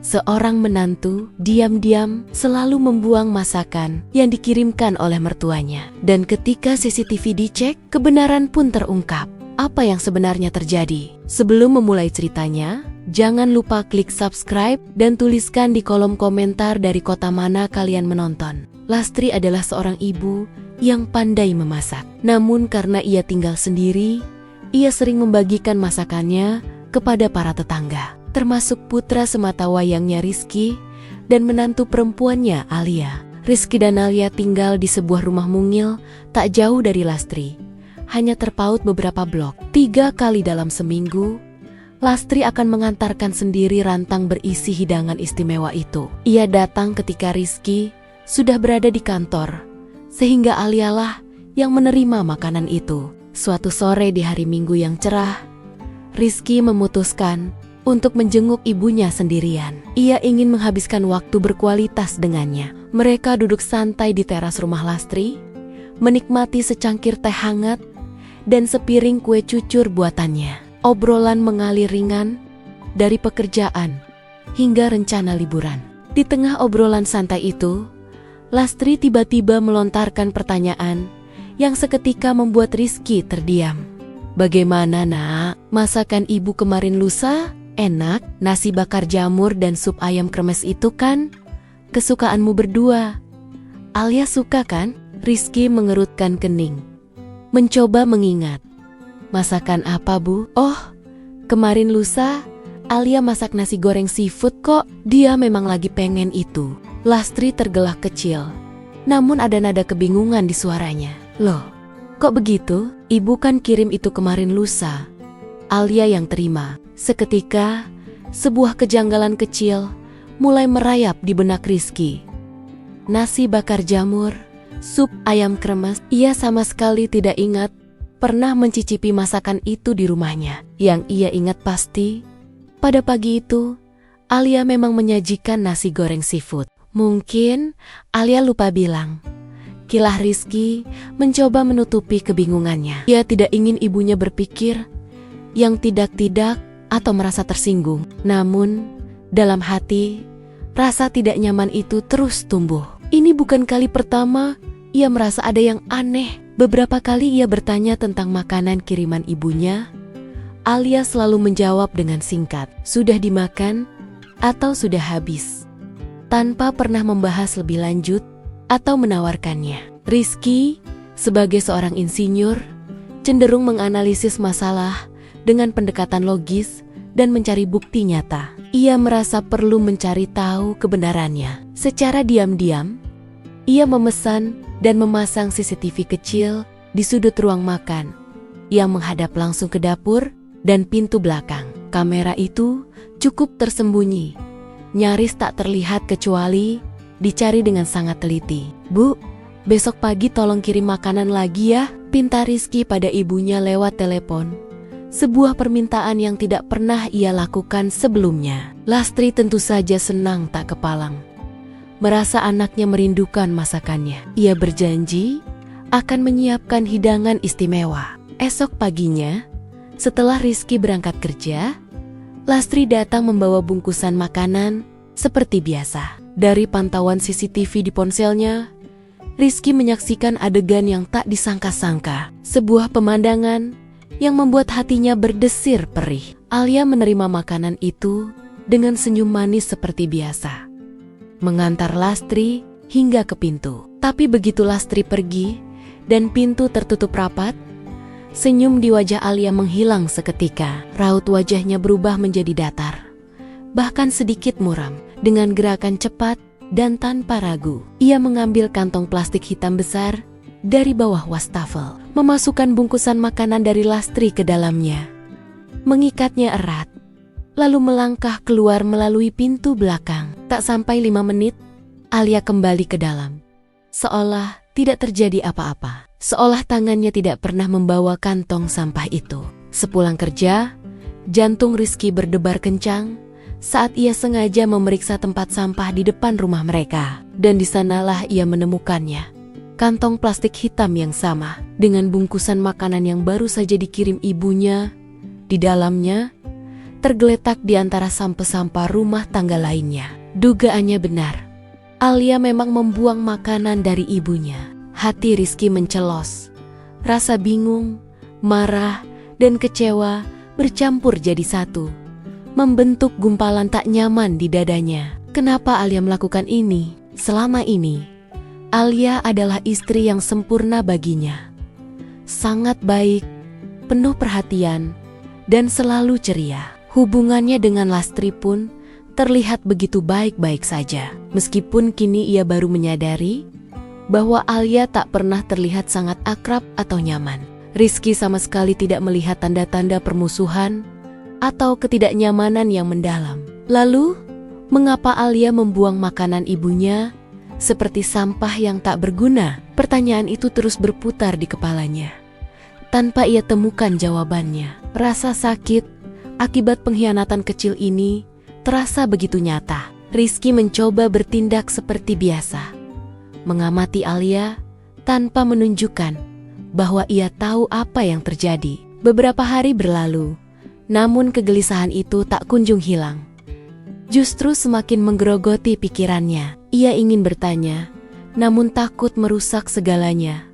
seorang menantu diam-diam selalu membuang masakan yang dikirimkan oleh mertuanya. Dan ketika CCTV dicek, kebenaran pun terungkap. Apa yang sebenarnya terjadi? Sebelum memulai ceritanya, jangan lupa klik subscribe dan tuliskan di kolom komentar dari kota mana kalian menonton. Lastri adalah seorang ibu yang pandai memasak. Namun karena ia tinggal sendiri, ia sering membagikan masakannya kepada para tetangga, termasuk putra sematawayangnya Rizky dan menantu perempuannya Alia. Rizky dan Alia tinggal di sebuah rumah mungil tak jauh dari Lastri, hanya terpaut beberapa blok. 3 kali dalam seminggu, Lastri akan mengantarkan sendiri rantang berisi hidangan istimewa itu. Ia datang ketika Rizky sudah berada di kantor, sehingga Alialah yang menerima makanan itu. Suatu sore di hari Minggu yang cerah, Rizky memutuskan untuk menjenguk ibunya sendirian. Ia ingin menghabiskan waktu berkualitas dengannya. Mereka duduk santai di teras rumah Lastri, menikmati secangkir teh hangat dan sepiring kue cucur buatannya. Obrolan mengalir ringan dari pekerjaan hingga rencana liburan. Di tengah obrolan santai itu, Lastri tiba-tiba melontarkan pertanyaan yang seketika membuat Rizky terdiam. "Bagaimana, Nak? Masakan ibu kemarin lusa? Enak, nasi bakar jamur dan sup ayam kremes itu kan kesukaanmu berdua. Alia suka kan?" Rizky mengerutkan kening, mencoba mengingat. "Masakan apa, Bu?" "Oh, kemarin lusa Alia masak nasi goreng seafood kok. Dia memang lagi pengen itu." Lastri tergelak kecil, namun ada nada kebingungan di suaranya. "Loh, kok begitu? Ibu kan kirim itu kemarin lusa." Alia yang terima. Seketika, sebuah kejanggalan kecil mulai merayap di benak Rizky. Nasi bakar jamur, sup ayam kremes, ia sama sekali tidak ingat pernah mencicipi masakan itu di rumahnya. Yang ia ingat pasti, pada pagi itu, Alia memang menyajikan nasi goreng seafood. Mungkin Alia lupa bilang. Kilah Rizky mencoba menutupi kebingungannya. Ia tidak ingin ibunya berpikir yang tidak-tidak atau merasa tersinggung. Namun, dalam hati, rasa tidak nyaman itu terus tumbuh. Ini bukan kali pertama ia merasa ada yang aneh. Beberapa kali ia bertanya tentang makanan kiriman ibunya. Alia selalu menjawab dengan singkat, "Sudah dimakan atau sudah habis," tanpa pernah membahas lebih lanjut atau menawarkannya. Rizky, sebagai seorang insinyur, cenderung menganalisis masalah dengan pendekatan logis dan mencari bukti nyata. Ia merasa perlu mencari tahu kebenarannya. Secara diam-diam, ia memesan dan memasang CCTV kecil di sudut ruang makan yang menghadap langsung ke dapur dan pintu belakang. Kamera itu cukup tersembunyi, nyaris tak terlihat kecuali dicari dengan sangat teliti. "Bu, besok pagi tolong kirim makanan lagi ya," pinta Rizky pada ibunya lewat telepon. Sebuah permintaan yang tidak pernah ia lakukan sebelumnya. Lastri tentu saja senang tak kepalang, merasa anaknya merindukan masakannya. Ia berjanji akan menyiapkan hidangan istimewa. Esok paginya, setelah Rizky berangkat kerja, Lastri datang membawa bungkusan makanan seperti biasa. Dari pantauan CCTV di ponselnya, Rizky menyaksikan adegan yang tak disangka-sangka. Sebuah pemandangan yang membuat hatinya berdesir perih. Alia menerima makanan itu dengan senyum manis seperti biasa, mengantar Lastri hingga ke pintu. Tapi begitu Lastri pergi dan pintu tertutup rapat, senyum di wajah Alia menghilang seketika. Raut wajahnya berubah menjadi datar, bahkan sedikit muram. Dengan gerakan cepat dan tanpa ragu, ia mengambil kantong plastik hitam besar dari bawah wastafel, memasukkan bungkusan makanan dari Lastri ke dalamnya, mengikatnya erat, lalu melangkah keluar melalui pintu belakang. Tak sampai 5 menit, Alia kembali ke dalam, seolah tidak terjadi apa-apa, seolah tangannya tidak pernah membawa kantong sampah itu. Sepulang kerja, jantung Rizky berdebar kencang saat ia sengaja memeriksa tempat sampah di depan rumah mereka. Dan di sanalah ia menemukannya. Kantong plastik hitam yang sama dengan bungkusan makanan yang baru saja dikirim ibunya. Di dalamnya tergeletak di antara sampah-sampah rumah tangga lainnya. Dugaannya benar. Alia memang membuang makanan dari ibunya. Hati Rizky mencelos. Rasa bingung, marah, dan kecewa bercampur jadi satu, membentuk gumpalan tak nyaman di dadanya. Kenapa Alia melakukan ini? Selama ini, Alia adalah istri yang sempurna baginya. Sangat baik, penuh perhatian, dan selalu ceria. Hubungannya dengan Lastri pun terlihat begitu baik-baik saja. Meskipun kini ia baru menyadari bahwa Alia tak pernah terlihat sangat akrab atau nyaman. Rizky sama sekali tidak melihat tanda-tanda permusuhan atau ketidaknyamanan yang mendalam. Lalu, mengapa Alia membuang makanan ibunya seperti sampah yang tak berguna? Pertanyaan itu terus berputar di kepalanya. Tanpa ia temukan jawabannya, rasa sakit akibat pengkhianatan kecil ini terasa begitu nyata. Rizky mencoba bertindak seperti biasa, mengamati Alia tanpa menunjukkan bahwa ia tahu apa yang terjadi. Beberapa hari berlalu, namun kegelisahan itu tak kunjung hilang. Justru semakin menggerogoti pikirannya. Ia ingin bertanya, namun takut merusak segalanya.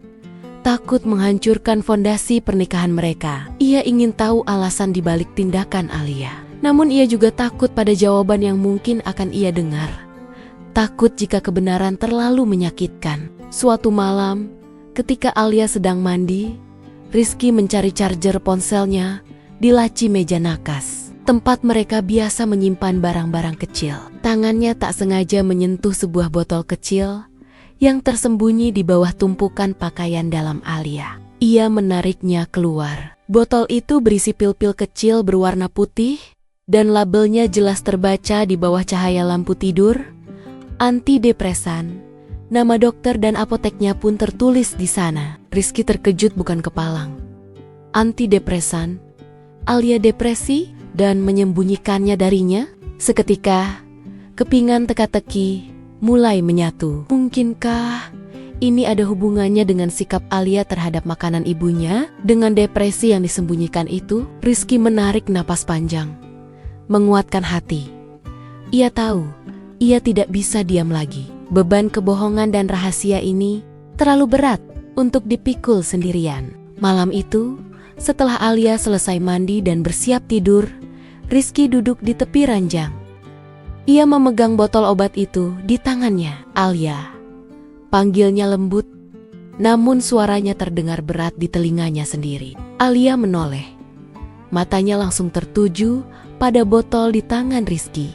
Takut menghancurkan fondasi pernikahan mereka. Ia ingin tahu alasan dibalik tindakan Alia. Namun ia juga takut pada jawaban yang mungkin akan ia dengar. Takut jika kebenaran terlalu menyakitkan. Suatu malam, ketika Alia sedang mandi, Rizky mencari charger ponselnya di laci meja nakas, tempat mereka biasa menyimpan barang-barang kecil. Tangannya tak sengaja menyentuh sebuah botol kecil yang tersembunyi di bawah tumpukan pakaian dalam Alia. Ia menariknya keluar. Botol itu berisi pil-pil kecil berwarna putih dan labelnya jelas terbaca di bawah cahaya lampu tidur. Antidepresan. Nama dokter dan apoteknya pun tertulis di sana. Rizky terkejut bukan kepalang. Antidepresan, Alia depresi dan menyembunyikannya darinya? Seketika, kepingan teka-teki mulai menyatu. Mungkinkah ini ada hubungannya dengan sikap Alia terhadap makanan ibunya? Dengan depresi yang disembunyikan itu, Rizky menarik napas panjang, menguatkan hati. Ia tahu, ia tidak bisa diam lagi. Beban kebohongan dan rahasia ini terlalu berat untuk dipikul sendirian. Malam itu, setelah Alia selesai mandi dan bersiap tidur, Rizky duduk di tepi ranjang. Ia memegang botol obat itu di tangannya. Alia, panggilnya lembut, namun suaranya terdengar berat di telinganya sendiri. Alia menoleh. Matanya langsung tertuju pada botol di tangan Rizky.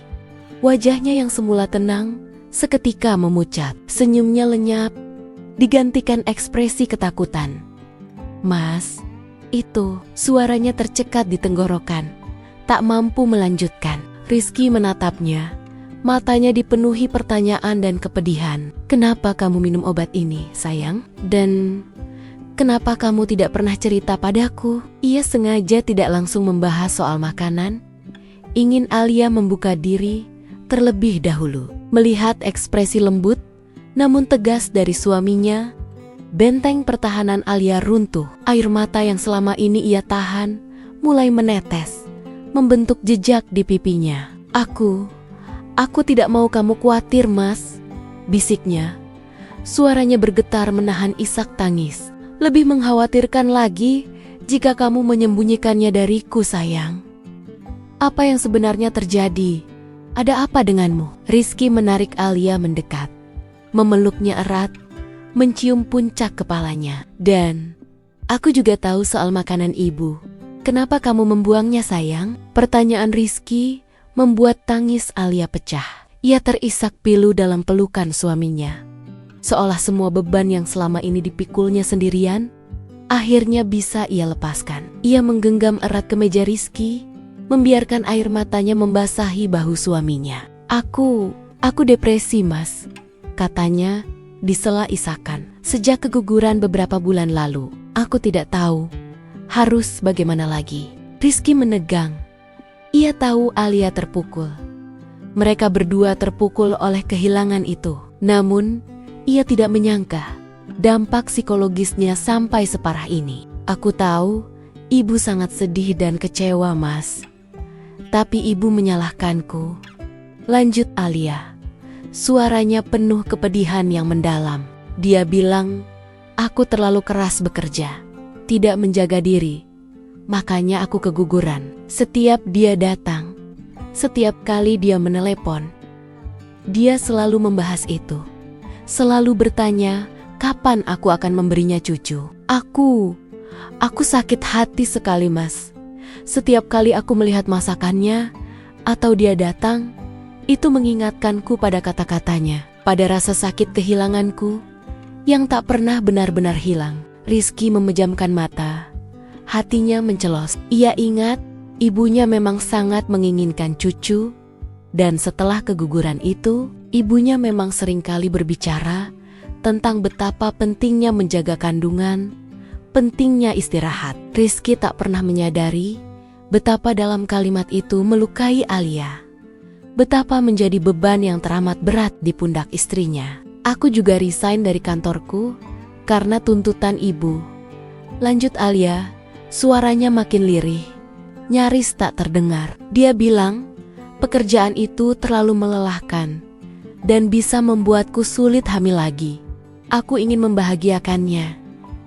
Wajahnya yang semula tenang, seketika memucat. Senyumnya lenyap, digantikan ekspresi ketakutan. "Mas, itu," suaranya tercekat di tenggorokan. Tak mampu melanjutkan. Rizky menatapnya. Matanya dipenuhi pertanyaan dan kepedihan. "Kenapa kamu minum obat ini, sayang? Dan kenapa kamu tidak pernah cerita padaku?" Ia sengaja tidak langsung membahas soal makanan. Ingin Alia membuka diri terlebih dahulu. Melihat ekspresi lembut namun tegas dari suaminya, benteng pertahanan Alia runtuh. Air mata yang selama ini ia tahan mulai menetes, membentuk jejak di pipinya. Aku tidak mau kamu khawatir, Mas," bisiknya. Suaranya bergetar menahan isak tangis. "Lebih mengkhawatirkan lagi jika kamu menyembunyikannya dariku, sayang. Apa yang sebenarnya terjadi? Ada apa denganmu?" Rizky menarik Alia mendekat, memeluknya erat, mencium puncak kepalanya. "Dan aku juga tahu soal makanan ibu. Kenapa kamu membuangnya, sayang?" Pertanyaan Rizky membuat tangis Alia pecah. Ia terisak pilu dalam pelukan suaminya. Seolah semua beban yang selama ini dipikulnya sendirian, akhirnya bisa ia lepaskan. Ia menggenggam erat kemeja Rizky, membiarkan air matanya membasahi bahu suaminya. Aku depresi, Mas," katanya di sela isakan. "Sejak keguguran beberapa bulan lalu, aku tidak tahu harus bagaimana lagi." Rizky menegang. Ia tahu Alia terpukul. Mereka berdua terpukul oleh kehilangan itu. Namun, ia tidak menyangka dampak psikologisnya sampai separah ini. "Aku tahu ibu sangat sedih dan kecewa, Mas. Tapi ibu menyalahkanku. Lanjut Alia. Suaranya penuh kepedihan yang mendalam. Dia bilang, aku terlalu keras bekerja, tidak menjaga diri. Makanya aku keguguran. Setiap dia datang, setiap kali dia menelepon, dia selalu membahas itu. Selalu bertanya, kapan aku akan memberinya cucu. Aku sakit hati sekali, Mas. Setiap kali aku melihat masakannya, atau dia datang, itu mengingatkanku pada kata-katanya, pada rasa sakit kehilanganku, yang tak pernah benar-benar hilang. Rizky memejamkan mata. Hatinya mencelos. Ia ingat, ibunya memang sangat menginginkan cucu, dan setelah keguguran itu, ibunya memang seringkali berbicara tentang betapa pentingnya menjaga kandungan, pentingnya istirahat. Rizky tak pernah menyadari betapa dalam kalimat itu melukai Alia. Betapa menjadi beban yang teramat berat di pundak istrinya. Aku juga resign dari kantorku karena tuntutan ibu. Lanjut Alia, suaranya makin lirih, nyaris tak terdengar. Dia bilang, pekerjaan itu terlalu melelahkan dan bisa membuatku sulit hamil lagi. Aku ingin membahagiakannya,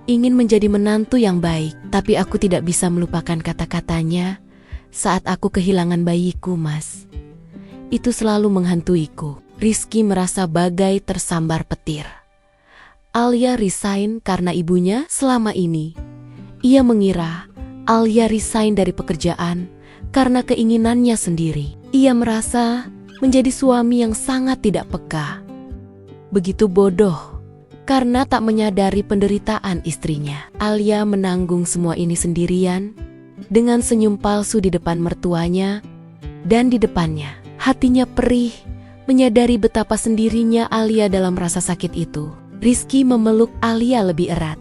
ingin menjadi menantu yang baik, tapi aku tidak bisa melupakan kata-katanya saat aku kehilangan bayiku, Mas. Itu selalu menghantuiku. Rizky merasa bagai tersambar petir. Alia resign karena ibunya selama ini. Ia mengira Alia resign dari pekerjaan karena keinginannya sendiri. Ia merasa menjadi suami yang sangat tidak peka. Begitu bodoh karena tak menyadari penderitaan istrinya. Alia menanggung semua ini sendirian dengan senyum palsu di depan mertuanya dan di depannya. Hatinya perih, menyadari betapa sendirinya Alia dalam rasa sakit itu. Rizky memeluk Alia lebih erat,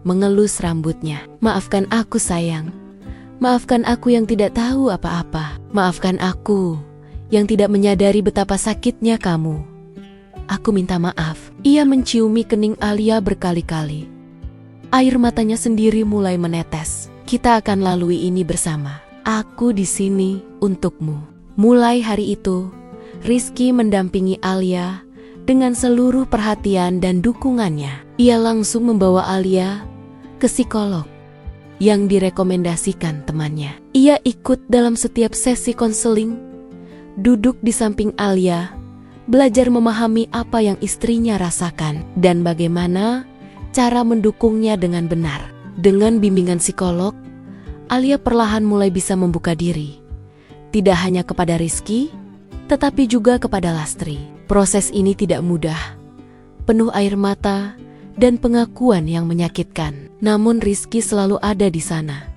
mengelus rambutnya. Maafkan aku sayang, maafkan aku yang tidak tahu apa-apa. Maafkan aku yang tidak menyadari betapa sakitnya kamu. Aku minta maaf. Ia menciumi kening Alia berkali-kali. Air matanya sendiri mulai menetes. Kita akan lalui ini bersama. Aku di sini untukmu. Mulai hari itu, Rizky mendampingi Alia dengan seluruh perhatian dan dukungannya. Ia langsung membawa Alia ke psikolog yang direkomendasikan temannya. Ia ikut dalam setiap sesi konseling, duduk di samping Alia, belajar memahami apa yang istrinya rasakan dan bagaimana cara mendukungnya dengan benar. Dengan bimbingan psikolog, Alia perlahan mulai bisa membuka diri. Tidak hanya kepada Rizky, tetapi juga kepada Lastri. Proses ini tidak mudah, penuh air mata dan pengakuan yang menyakitkan. Namun Rizky selalu ada di sana,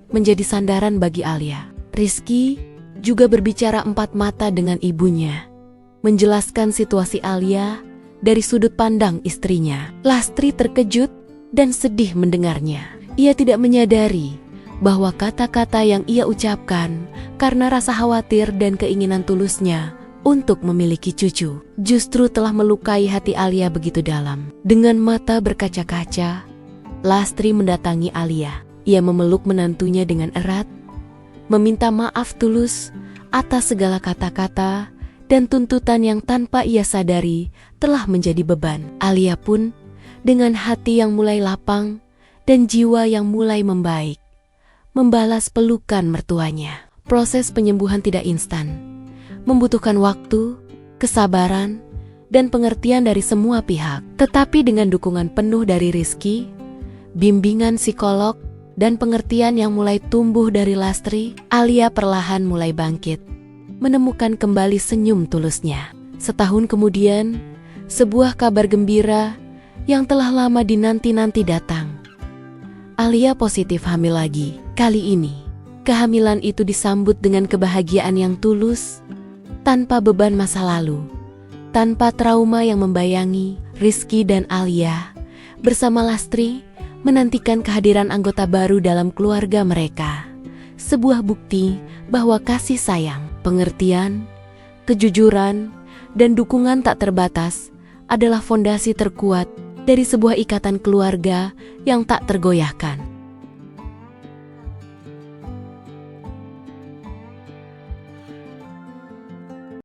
menjadi sandaran bagi Alia. Rizky juga berbicara empat mata dengan ibunya, menjelaskan situasi Alia dari sudut pandang istrinya. Lastri terkejut dan sedih mendengarnya. Ia tidak menyadari bahwa kata-kata yang ia ucapkan karena rasa khawatir dan keinginan tulusnya untuk memiliki cucu justru telah melukai hati Alia begitu dalam. Dengan mata berkaca-kaca, Lastri mendatangi Alia. Ia memeluk menantunya dengan erat, meminta maaf tulus atas segala kata-kata dan tuntutan yang tanpa ia sadari telah menjadi beban. Alia pun dengan hati yang mulai lapang dan jiwa yang mulai membaik, membalas pelukan mertuanya. Proses penyembuhan tidak instan, membutuhkan waktu, kesabaran, dan pengertian dari semua pihak. Tetapi dengan dukungan penuh dari Rizky, bimbingan psikolog, dan pengertian yang mulai tumbuh dari Lastri, Alia perlahan mulai bangkit, menemukan kembali senyum tulusnya. Setahun kemudian, sebuah kabar gembira yang telah lama dinanti-nanti datang. Alia positif hamil lagi. Kali ini, kehamilan itu disambut dengan kebahagiaan yang tulus, tanpa beban masa lalu, tanpa trauma yang membayangi. Rizky dan Alia bersama Lastri menantikan kehadiran anggota baru dalam keluarga mereka. Sebuah bukti bahwa kasih sayang, pengertian, kejujuran, dan dukungan tak terbatas adalah fondasi terkuat dari sebuah ikatan keluarga yang tak tergoyahkan.